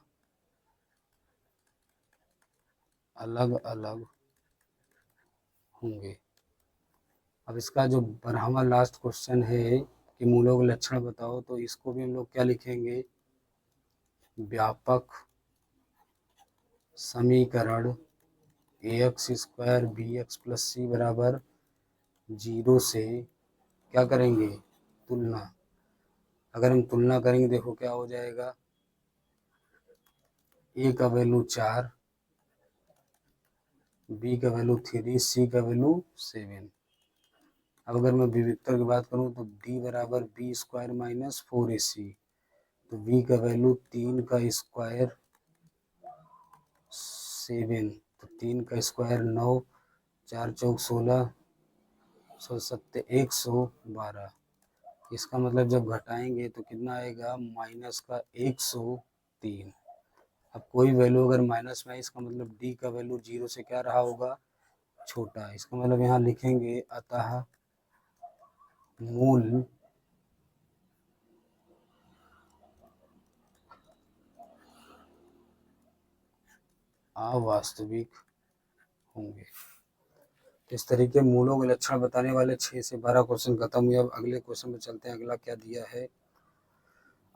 अलग अलग होंगे। अब इसका जो 12वां लास्ट क्वेश्चन है कि मूलों के लक्षण बताओ, तो इसको भी हम लोग क्या लिखेंगे, व्यापक समीकरण ax square bx plus c बराबर 0 से क्या करेंगे, तुलना। अगर हम तुलना करेंगे, देखो क्या हो जाएगा, a का वैल्यू 4, b का वैल्यू 3, c का वैल्यू 7। अब अगर मैं विविक्तर की बात करूं तो d बराबर b स्क्वायर -4ac। तो v का वैल्यू 3 का स्क्वायर 7। तो 3 का स्क्वायर 9, 4 चौक 16, 112। इसका मतलब जब घटाएंगे तो कितना आएगा, माइनस का 103। अब कोई वैल्यू अगर माइनस में है, इसका मतलब डी का वैल्यू 0 से क्या रहा होगा, छोटा है। इसका मतलब यहाँ लिखेंगे अतः मूल अवास्तविक होंगे। इस तरीके मूलों के लक्षण बताने वाले 6 से 12 क्वेश्चन खत्म हुए। अब अगले क्वेश्चन में चलते हैं, अगला क्या दिया है।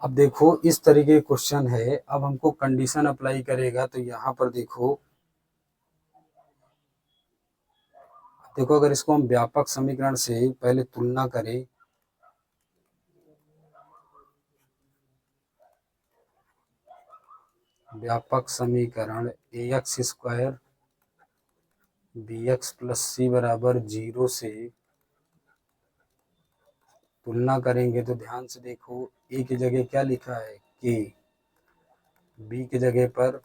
अब देखो इस तरीके क्वेश्चन है, अब हमको कंडीशन अप्लाई करेगा। तो यहाँ पर देखो अगर इसको हम व्यापक समीकरण से पहले तुलना करें, व्यापक समीकरण ax square bx plus c बराबर 0 से तुलना करेंगे तो ध्यान से देखो, ए की जगह क्या लिखा है के, बी की जगह पर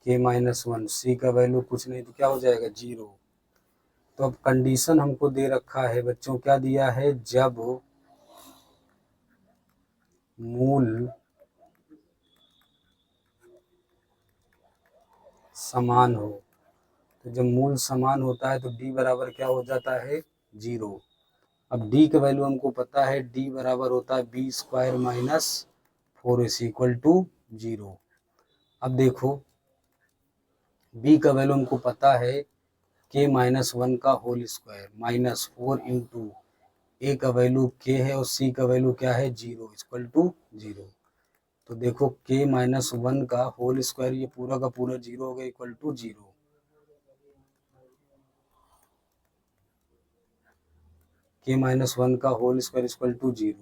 के माइनस 1, सी का वैल्यू कुछ नहीं तो क्या हो जाएगा 0। तो अब कंडीशन हमको दे रखा है बच्चों, क्या दिया है, जब मूल समान हो। तो जब मूल समान होता है तो डी बराबर क्या हो जाता है, 0। अब डी का वैल्यू हमको पता है, डी बराबर होता है b square minus 4 is equal to 0। अब देखो बी का वैल्यू हमको पता है के माइनस 1 का whole square minus 4 into a का वैल्यू के है और सी का वैल्यू क्या है, 0 इक्वल टू 0। तो देखो के माइनस 1 का होल स्क्वायर, ये पूरा का पूरा 0 हो गया इक्वल टू 0। के माइनस 1 का होल स्क्वायर इक्वल टू 0,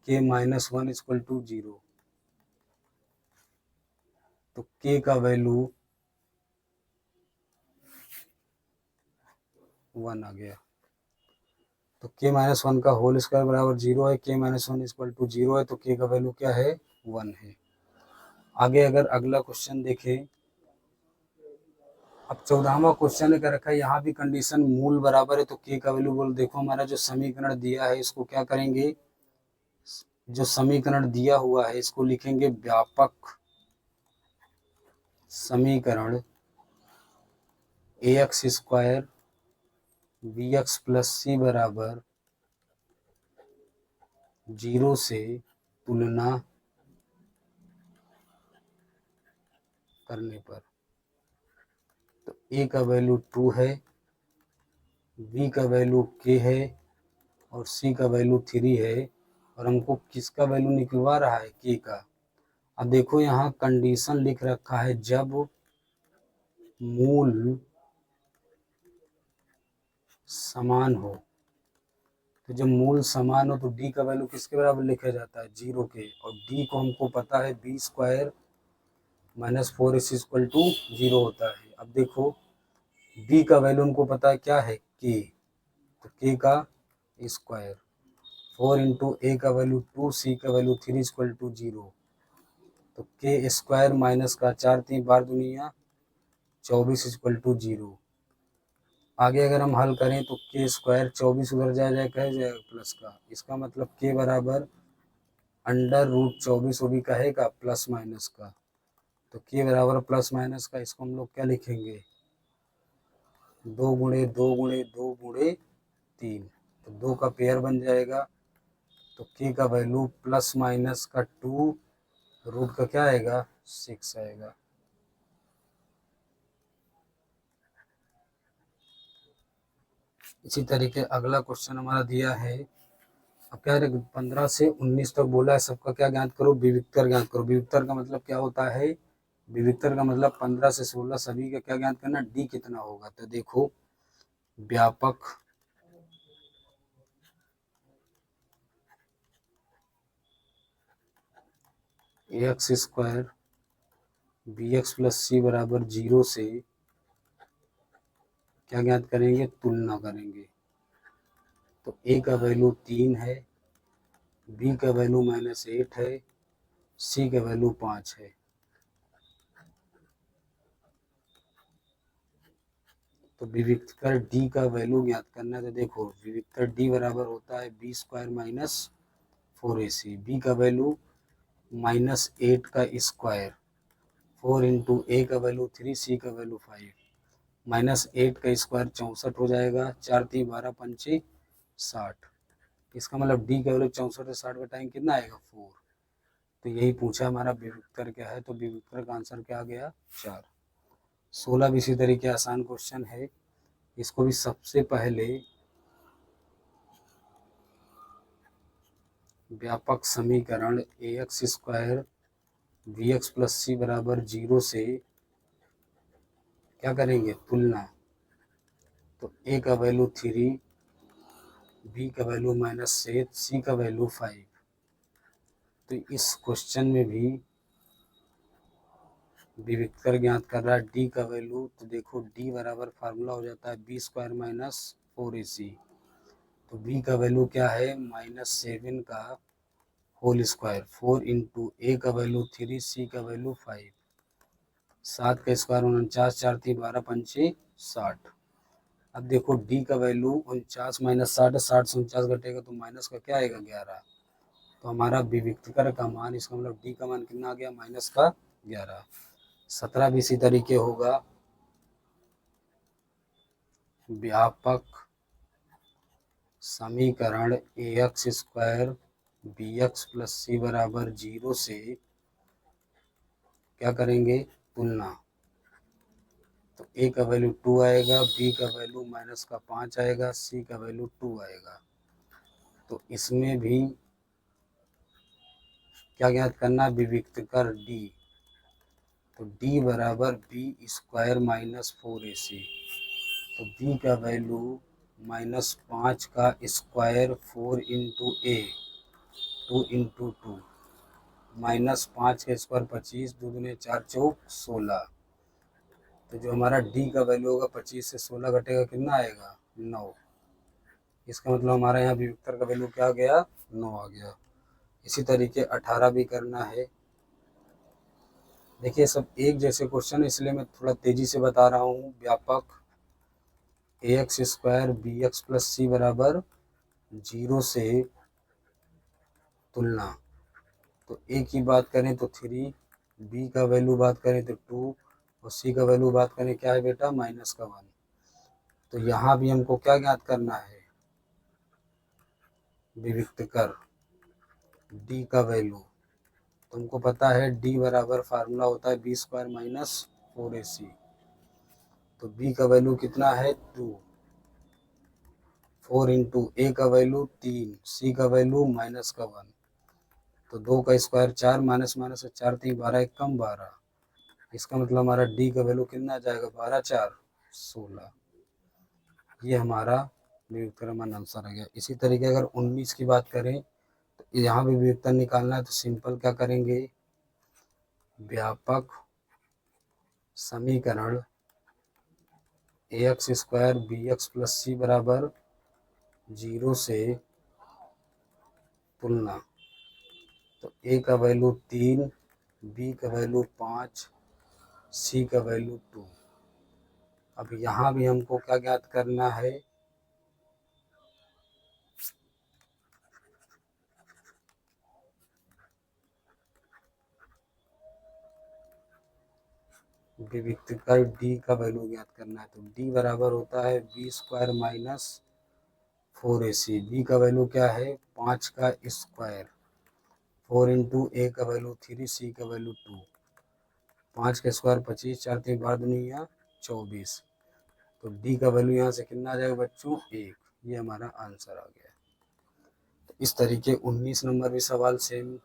के माइनस 1 इक्वल टू 0। तो के का वैल्यू 1 आ गया। तो के माइनस 1 का होल स्क्वायर बराबर 0 है, के माइनस 1 इक्वल टू 0 है, तो के का वैल्यू क्या है, 1 है। आगे अगर अगला क्वेश्चन देखें, अब 14वां क्वेश्चन ने क्या रखा है, यहाँ भी कंडीशन मूल बराबर है तो के का वैल्यू बोल। देखो हमारा जो समीकरण दिया है इसको क्या करेंगे, जो समीकरण दिया हुआ है इसको लिखेंगे व्यापक समीकरण ax square bx plus c बराबर 0 से तुलना करने पर। तो a का वैल्यू 2 है, b का वैल्यू k है और c का वैल्यू 3 है, और हमको किसका वैल्यू निकलवा रहा है, k का। अब देखो यहाँ कंडीशन लिख रखा है, जब मूल समान हो। तो जब मूल समान हो तो डी का वैल्यू किसके बराबर लिखा जाता है, 0 के, और डी को हमको पता है b square minus 4 is equal to 0 होता है। अब देखो बी का वैल्यू हमको पता है क्या है, के, तो के का स्क्वायर 4 इंटू ए का वैल्यू 2, सी का वैल्यू 3 इक्वल टू 0। तो के स्क्वायर माइनस का 4 3 बार दुनिया 24 इक्वल टू 0। आगे अगर हम हल करें तो के स्क्वायर 24 उधर जाएगा प्लस का, इसका मतलब के बराबर अंडर रूट 24 वो भी कहेगा प्लस माइनस का। तो के बराबर प्लस माइनस का, इसको हम लोग क्या लिखेंगे, 2 गुणे 2 गुणे 2 गुणे 3, तो 2 का पेयर बन जाएगा। तो के का वैल्यू प्लस माइनस का 2 रूट का क्या आएगा, 6 आएगा। इसी तरीके अगला क्वेश्चन हमारा दिया है, अब क्या है, 15 से 19 तक बोला है, सबका क्या ज्ञात करो, विविक्तर ज्ञात करो। विविक्तर का मतलब क्या होता है, विविक्तर का मतलब 15 से 16 सभी का क्या ज्ञात करना, डी कितना होगा। तो देखो व्यापक x square b x plus c बराबर 0 से क्या ज्ञात करेंगे, तुलना करेंगे। तो ए का वैल्यू 3 है, बी का वैल्यू -8 है, सी का वैल्यू 5 है। तो विविक्तकर d का वैल्यू ज्ञात करना है। तो देखो विविक्तकर d बराबर होता है b square minus 4ac। b का वैल्यू -8 का स्क्वायर, 4 इंटू a का वैल्यू 3, c का वैल्यू 5, -8 का स्क्वायर 64 हो जाएगा, 4 3 12 पंचे 60। इसका मतलब d का वैल्यू 64 से 60 घटाएंगे कितना आएगा 4। तो यही पूछा हमारा विविक्तर क्या है, तो विविक्तर का आंसर क्या आ गया 4। 16 भी इसी तरीके आसान क्वेश्चन है। इसको भी सबसे पहले व्यापक समीकरण ax square bx plus c बराबर 0 से क्या करेंगे तुलना। तो a का वैल्यू 3, b का वैल्यू -6, c का वैल्यू 5। तो इस क्वेश्चन में भी विविक्तर ज्ञात कर रहा है d का वैल्यू। तो देखो d बराबर फार्मूला हो जाता है बी स्क्वायर माइनस 4ac। तो b का वैल्यू क्या है -7 का होल स्क्वायर, 4 इंटू a का वैल्यू 3, c का वैल्यू 5, 7 का स्क्वायर 49, 4 3 12 पंचे 60। अब देखो d का वैल्यू 49 माइनस 60 है, 60 से 49 घटेगा तो माइनस का क्या आएगा 11। तो हमारा विविक्तर का मान, इसका मतलब d का मान कितना आ गया माइनस का 11। 17 भी इसी तरीके होगा। व्यापक समीकरण ax square bx plus c बराबर 0 से क्या करेंगे तुलना। तो a का वैल्यू 2 आएगा, b का वैल्यू माइनस का 5 आएगा, c का वैल्यू 2 आएगा। तो इसमें भी क्या ज्ञात करना विविक्तर d। तो d बराबर बी स्क्वायर माइनस 4ac। तो b का वैल्यू -5 का स्क्वायर 4 इंटू ए, 2 इंटू 2, -5 का स्क्वायर 25, 2 दूनी 4 चौक 16। तो जो हमारा d का वैल्यू होगा 25 से 16 घटेगा कितना आएगा 9। इसका मतलब हमारा यहाँ विविक्तर का वैल्यू क्या आ गया 9 आ गया। इसी तरीके 18 भी करना है। देखिए सब एक जैसे क्वेश्चन इसलिए मैं थोड़ा तेजी से बता रहा हूँ। व्यापक ax square bx plus c बराबर 0 से तुलना। तो a की बात करें तो 3, b का वैल्यू बात करें तो 2 और c का वैल्यू बात करें क्या है बेटा माइनस का 1। तो यहाँ भी हमको क्या ज्ञात करना है विविक्तर d का वैल्यू। तुमको पता है d बराबर फार्मूला होता है बी स्क्वायर माइनस 4ac। तो b का वैल्यू कितना है 2, 4 इंटू ए का वैल्यू 3, c का वैल्यू माइनस का 1। तो 2 का स्क्वायर 4, माइनस माइनस 4 3 12 1 कम 12। इसका मतलब हमारा d का वैल्यू कितना आ जाएगा 12 4 16। ये हमारा विविक्तर आंसर आ गया। इसी तरीके अगर 19 की बात करें तो यहाँ भी विविक्तर निकालना है। तो सिंपल क्या करेंगे व्यापक समीकरण ax square bx plus c बराबर 0 से तुलना। तो a का वैल्यू 3, b का वैल्यू 5, c का वैल्यू 2। अब यहाँ भी हमको क्या ज्ञात करना है विविक्तर d का वैल्यू ज्ञात करना है। तो d बराबर होता है b square minus 4ac। b का वैल्यू क्या है 5 का स्क्वायर, 4 इंटू ए का वैल्यू 3, c का वैल्यू 2, 5 का स्क्वायर 25, 4 3 12 दुनिया 24। तो d का वैल्यू यहाँ से कितना आ जाएगा बच्चों 1। ये हमारा आंसर आ गया। तो इस तरीके 19 नंबर भी सवाल सेम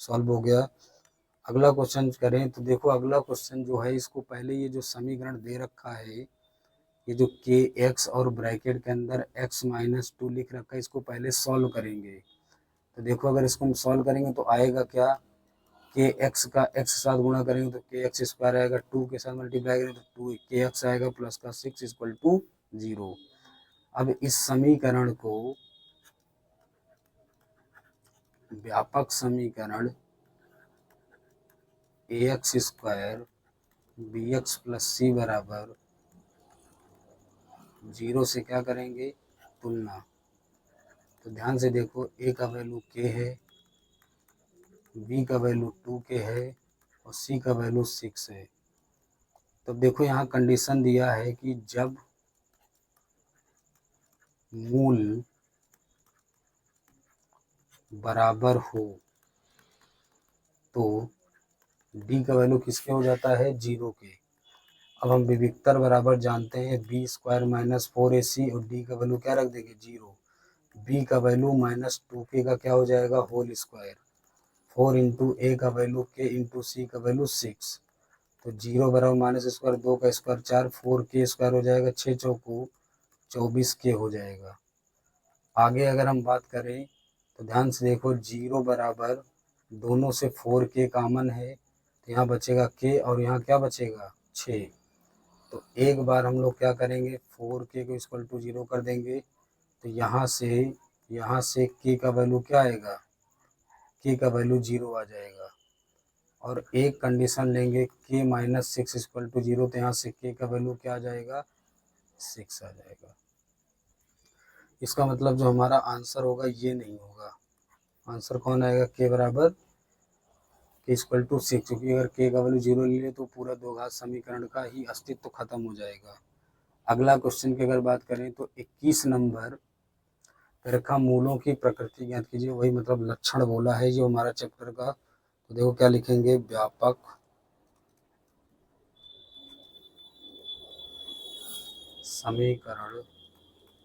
सॉल्व हो गया। अगला क्वेश्चन करें तो देखो अगला क्वेश्चन जो है इसको पहले ये जो समीकरण दे रखा है, ये जो के एक्स और ब्रैकेट के अंदर x माइनस 2 लिख रखा है, इसको पहले सॉल्व करेंगे। तो देखो अगर इसको हम सॉल्व करेंगे तो आएगा क्या के एक्स का x के साथ गुणा करेंगे तो के एक्स स्क्वायर आएगा, 2 के साथ मल्टीप्लाई करेंगे तो 2 के एक्स आएगा प्लस का 6 इक्वल टू 0। अब इस समीकरण को व्यापक समीकरण ax square bx plus c बराबर जीरो से क्या करेंगे, तुलना। तो ध्यान से देखो, ए का वैल्यू के है, बी का वैल्यू 2k है और सी का वैल्यू 6 है। तो देखो यहाँ कंडीशन दिया है कि जब मूल बराबर हो तो डी का वैल्यू किसके हो जाता है, 0 के। अब हम विविक्तर बराबर जानते हैं, बी स्क्वायर माइनस 4ac और डी का वैल्यू क्या रख देंगे, 0। बी का वैल्यू माइनस 2k का क्या हो जाएगा, होल स्क्वायर। 4 इंटू ए का वैल्यू के इंटू सी का वैल्यू 6। तो 0 बराबर माइनस स्क्वायर, 2 का स्क्वायर 4, 4k स्क्वायर हो जाएगा, 6 चौको 24k हो जाएगा। आगे अगर हम बात करें तो ध्यान से देखो, 0 बराबर दोनों से 4k कॉमन है, तो यहाँ बचेगा k और यहाँ क्या बचेगा, 6। तो एक बार हम लोग क्या करेंगे, 4k को इक्वल टू 0 कर देंगे। तो यहाँ से k का वैल्यू क्या आएगा, k का वैल्यू 0 आ जाएगा। और एक कंडीशन लेंगे, k माइनस 6 इक्वल टू 0, तो यहाँ से k का वैल्यू क्या आ जाएगा, 6 आ जाएगा। इसका मतलब जो हमारा आंसर होगा ये नहीं होगा। आंसर कौन आएगा, k बराबर के इक्वल टू 6, क्योंकि अगर k का वैल्यू 0 ले ले तो पूरा द्विघात समीकरण का ही अस्तित्व खत्म हो जाएगा। अगला क्वेश्चन की अगर बात करें तो 21 नंबर पे रखा, मूलों की प्रकृति ज्ञात कीजिए। वही मतलब लक्षण बोला है जो हमारा चैप्टर का। तो देखो क्या लिखेंगे, व्यापक समीकरण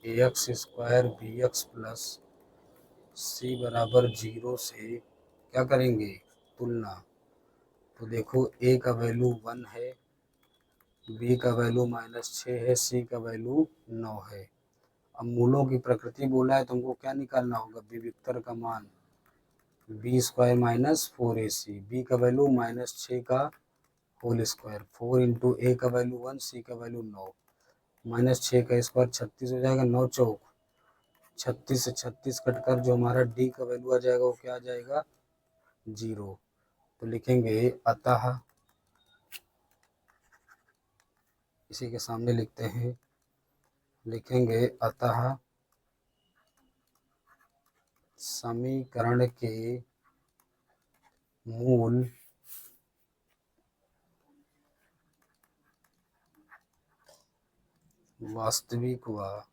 ax square bx plus c बराबर 0 से क्या करेंगे, तुलना। तो देखो a का वैल्यू 1 है, b का वैल्यू -6 है, c का वैल्यू 9 है। अब मूलों की प्रकृति बोला है तो हमको क्या निकालना होगा, विविक्तर का मान। B square minus 4ac, b का वैल्यू -6 का होल स्क्वायर, 4 इंटू ए का वैल्यू 1, सी का वैल्यू 9, -6 का स्क्वायर 36 हो जाएगा, 9 चौक 36 से 36 कटकर जो हमारा डी का वैल्यू आ जाएगा वो क्या आ जाएगा, 0। तो लिखेंगे अतः, इसी के सामने लिखते हैं, लिखेंगे अतः समीकरण के मूल वास्तविक व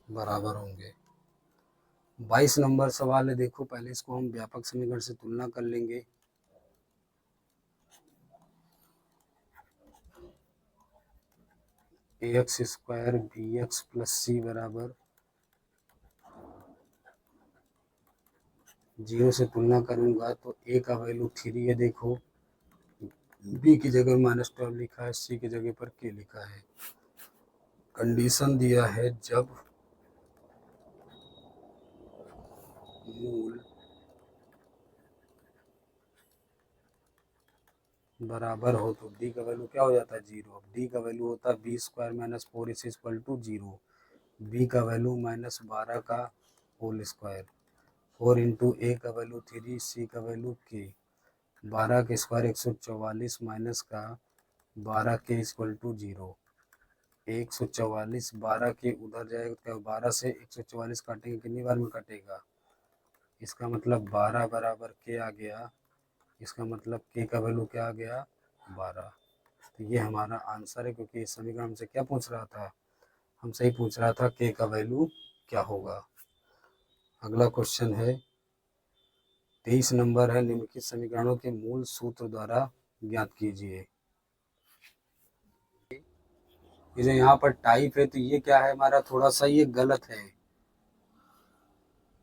बराबर होंगे। 22 नंबर सवाल है, देखो पहले इसको हम व्यापक समीकरण से तुलना कर लेंगे। ax square bx plus c बराबर 0 से तुलना करूंगा तो a का वैल्यू 3 है, देखो b की जगह -12 लिखा है, c की जगह पर k लिखा है। कंडीशन दिया है जब मूल बराबर हो तो d का वैल्यू क्या हो जाता है, 0। अब d का वैल्यू होता है b square minus 4ac equal to 0, b का वैल्यू -12 का होल स्क्वायर, 4 इंटू ए का वैल्यू 3, सी का वैल्यू k, 12 के स्क्वायर 144 माइनस का 12 के इक्वल टू 0। 144 12 के उधर जाएगा तो 12 से 144 काटेंगे, कितनी बार में कटेगा, इसका मतलब 12 बराबर के आ गया। इसका मतलब के का वैल्यू क्या आ गया, 12। तो ये हमारा आंसर है, क्योंकि इस समीकरण हमसे क्या पूछ रहा था, हमसे ही पूछ रहा था के का वैल्यू क्या होगा। अगला क्वेश्चन है 23 नंबर है, निम्नलिखित समीकरणों के मूल सूत्र द्वारा ज्ञात कीजिए। ये जो यहाँ पर टाइप है तो ये क्या है हमारा, थोड़ा सा ये गलत है,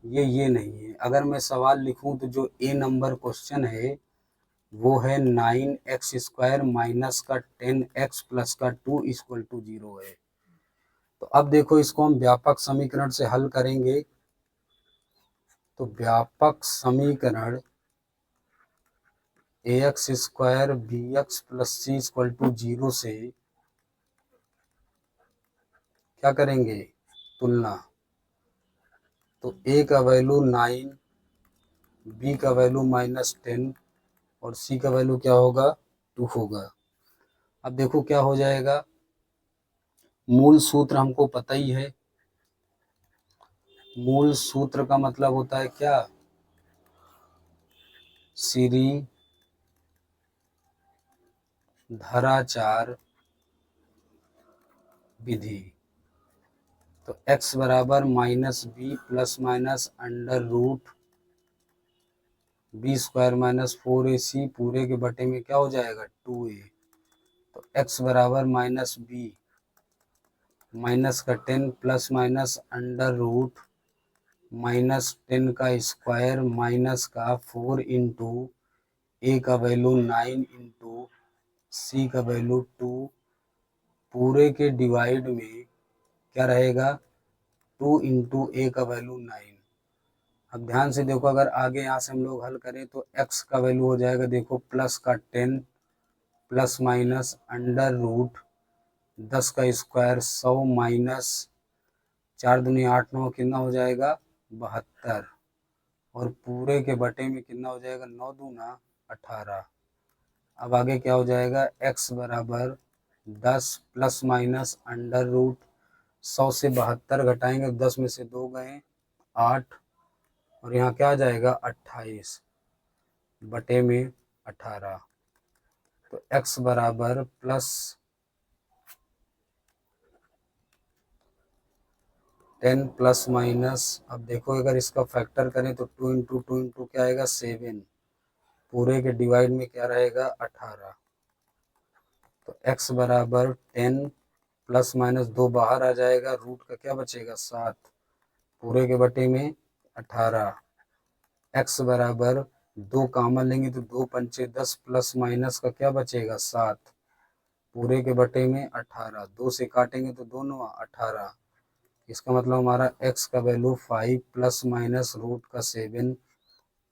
ये नहीं है। अगर मैं सवाल लिखूं तो जो ए नंबर क्वेश्चन है वो है 9x स्क्वायर माइनस का 10x प्लस का 2 इक्वल टू 0 है। तो अब देखो इसको हम व्यापक समीकरण से हल करेंगे। तो व्यापक समीकरण ax square bx plus C equal to 0 से क्या करेंगे, तुलना। तो a का वैल्यू 9, b का वैल्यू -10 और c का वैल्यू क्या होगा, 2 होगा। अब देखो क्या हो जाएगा, मूल सूत्र हमको पता ही है। मूल सूत्र का मतलब होता है क्या, श्री धराचार विधि। तो x बराबर -b plus minus under root b² - 4ac पूरे के बटे में क्या हो जाएगा 2a। तो x बराबर -b माइनस का 10 प्लस माइनस अंडर रूट -10 का स्क्वायर माइनस का 4 इंटू a का वैल्यू 9 इंटू c का वैल्यू 2 पूरे के डिवाइड में क्या रहेगा 2 इंटू a का वैल्यू 9। अब ध्यान से देखो, अगर आगे यहाँ से हम लोग हल करें तो x का वैल्यू हो जाएगा, देखो प्लस का 10 प्लस माइनस अंडर रूट 10 का स्क्वायर 100 माइनस 4 दूनी 8 9 कितना हो जाएगा 72, और पूरे के बटे में कितना हो जाएगा 9 दूना 18। अब आगे क्या हो जाएगा, x बराबर 10 प्लस माइनस अंडर रूट 100 से 72 घटाएंगे, 10 में से 2 गए 8, और यहाँ क्या आ जाएगा 28 बटे में 18। तो x बराबर प्लस 10 प्लस माइनस, अब देखो अगर इसका फैक्टर करें तो 2 इंटू 2 इंटू क्या आएगा 7, पूरे के डिवाइड में क्या रहेगा 18। तो x बराबर 10 प्लस माइनस 2 बाहर आ जाएगा, रूट का क्या बचेगा 7, पूरे के बटे में 18। x बराबर 2 कॉमन लेंगे तो 2 पंचे 10 प्लस माइनस का क्या बचेगा 7, पूरे के बटे में 18। 2 से काटेंगे तो दोनों 18। इसका मतलब हमारा x का वैल्यू 5 प्लस माइनस रूट का 7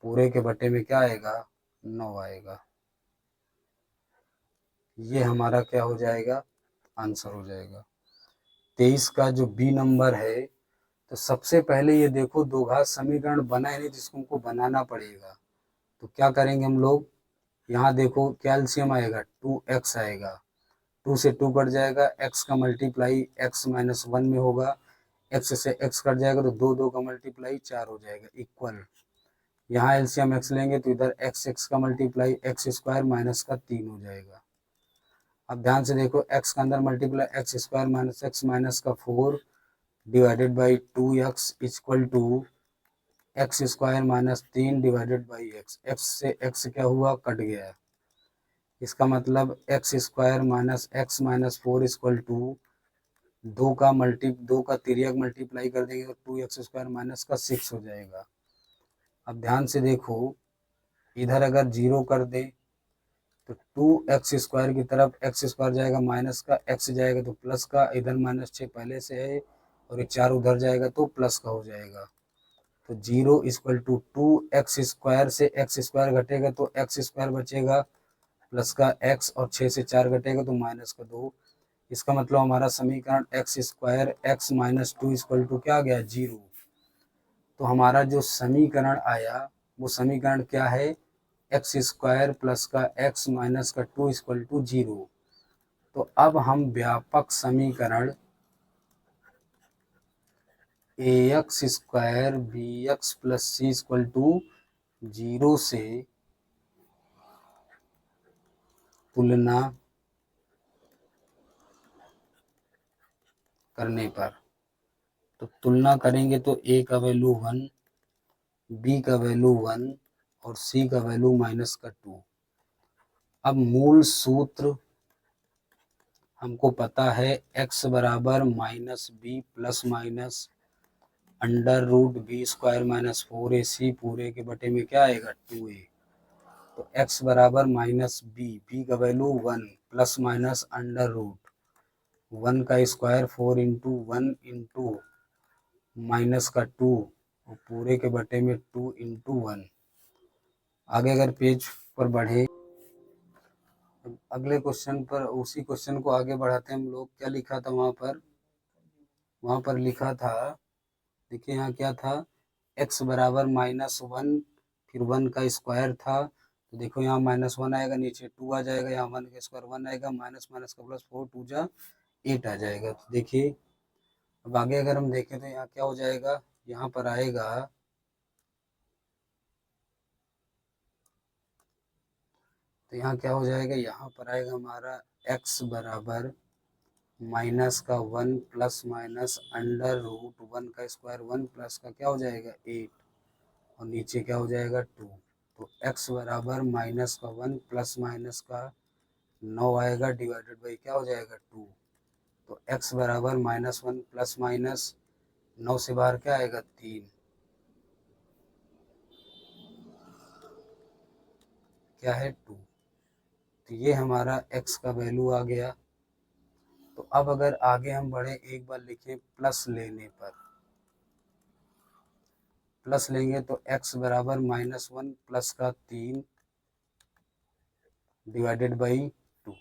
पूरे के बटे में क्या आएगा 9 आएगा। ये हमारा क्या हो जाएगा, आंसर हो जाएगा। 23 का जो बी नंबर है, तो सबसे पहले ये देखो दो घात समीकरण बना है नहीं, जिसको हमको बनाना पड़ेगा। तो क्या करेंगे हम लोग, यहाँ देखो कैल्शियम आएगा 2x आएगा, 2 से 2 कट जाएगा, x का मल्टीप्लाई x-1 में होगा, x से x कट जाएगा तो 2 2 का मल्टीप्लाई 4 हो जाएगा इक्वल। यहाँ एलसीएम x लेंगे तो इधर x का मल्टीप्लाई x² माइनस का 3 हो जाएगा। अब ध्यान से देखो, x का अंदर multiply x² minus x minus का 4 divided by 2x equal to x² minus 3 divided by x। x से x क्या हुआ, कट गया। इसका मतलब x² minus x minus 4 equal to 2 का तिर्यक मल्टीप्लाई कर देंगे तो 2x² माइनस का 6 हो जाएगा। अब ध्यान से देखो, इधर अगर 0 कर दे तो 2x² की तरफ x² जाएगा, माइनस का x जाएगा तो प्लस का, इधर -6 पहले से है और ये 4 उधर जाएगा तो प्लस का हो जाएगा। तो 0 इक्वल टू 2x² से x² घटेगा तो x² बचेगा प्लस का x, और 6 से 4 घटेगा तो माइनस का 2। इसका मतलब हमारा समीकरण x² x minus 2 equal to क्या आ गया 0। तो हमारा जो समीकरण आया वो समीकरण क्या है, x² प्लस का x माइनस का 2 इक्वल टू 0। तो अब हम व्यापक समीकरण ax² bx plus c equal to 0 से तुलना करने पर, तो तुलना करेंगे तो a का वैल्यू 1, b का वैल्यू 1 और c का वैल्यू माइनस का 2। अब मूल सूत्र हमको पता है, x बराबर -b plus minus under root b² minus 4ac पूरे के बटे में क्या आएगा 2a। तो x बराबर -b का value 1 plus minus under root 1 का स्क्वायर 4 इंटू 1 इंटू माइनस का 2 और पूरे के बटे में 2 इंटू 1। आगे अगर पेज पर बढ़े, अगले क्वेश्चन पर, उसी क्वेश्चन को आगे बढ़ाते हैं हम लोग। क्या लिखा था वहाँ पर लिखा था, देखिए यहाँ क्या था, x बराबर -1 फिर 1 का स्क्वायर था, तो देखो यहाँ -1 आएगा, नीचे 2 आ जाएगा, यहाँ 1 का स्क्वायर 1 आएगा, माइनस माइनस का प्लस 4 2 जा 8 आ जाएगा। तो देखिए अब आगे अगर हम देखें तो यहाँ क्या हो जाएगा, यहाँ पर आएगा, तो यहाँ क्या हो जाएगा, यहाँ पर आएगा हमारा x बराबर -1 प्लस माइनस √1 का स्क्वायर 1 प्लस का क्या हो जाएगा 8, और नीचे क्या हो जाएगा 2। तो x बराबर -1 प्लस माइनस का 9 आएगा, डिवाइडेड बाई क्या हो जाएगा 2। तो x बराबर -1 प्लस माइनस 9 से बाहर क्या आएगा 3, क्या है 2। तो ये हमारा x का वैल्यू आ गया। तो अब अगर आगे हम बढ़े, एक बार लिखें प्लस लेने पर, प्लस लेंगे तो x बराबर -1 प्लस का 3 डिवाइडेड बाई 2।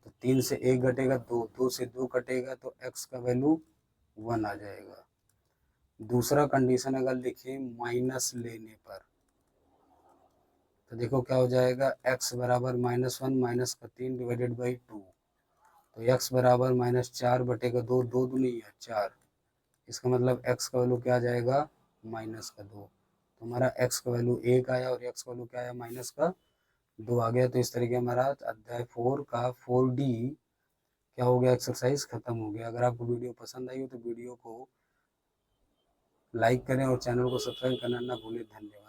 तो 3 से 1 घटेगा 2, 2 से 2 कटेगा, तो x का वैल्यू 1 आ जाएगा। दूसरा कंडीशन अगर लिखें माइनस लेने पर, तो देखो क्या हो जाएगा, x बराबर -1 माइनस का 3 डिवाइडेड बाई 2। तो x बराबर -4 बटेगा 2, 2 दूनी है 4, इसका मतलब x का वैल्यू क्या आ जाएगा, -2। तो हमारा x का वैल्यू 1 आया और x का वैल्यू क्या आया, -2 आ गया। तो इस तरीके हमारा अध्याय 4 का 4D क्या हो गया, एक्सरसाइज खत्म हो गया। अगर आपको वीडियो पसंद आई हो तो वीडियो को लाइक करें और चैनल को सब्सक्राइब करना ना भूलें। धन्यवाद।